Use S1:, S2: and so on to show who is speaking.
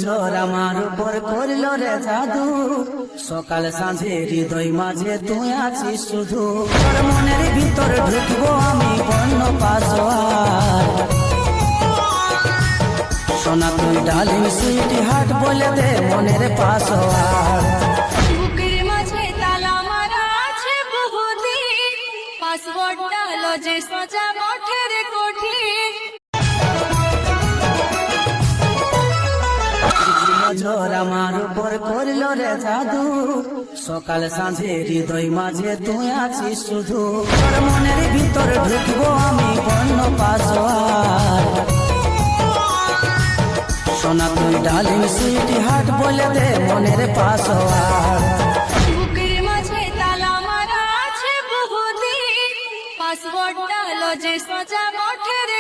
S1: নজর আমার উপর করল রে জাদু, সকাল সাঁঝে হৃদয় মাঝে তুই আছিস শুধু। তোর মনের ভিতর ঢুকবো আমি বন্য পাশোয়ার, সোনা তুই ডালিম সুইটি হাট বলে দে মনের পাশোয়ার।
S2: বুকের মাঝে তালা মারা আছে বহুদিন, পাসওয়ার্ড ডালো যে সোজা মঠের কোঠি।
S1: নজর আমার উপর করল রে জাদু, সকাল সাঁঝে হৃদয় মাঝে তুই আছিস শুধু। তোর মনের ভিতর ঢুকবো আমি বন্য পাশোয়ার, সোনা তুই ডালিম সুইটি হাট বলে দে মনের পাশোয়ার।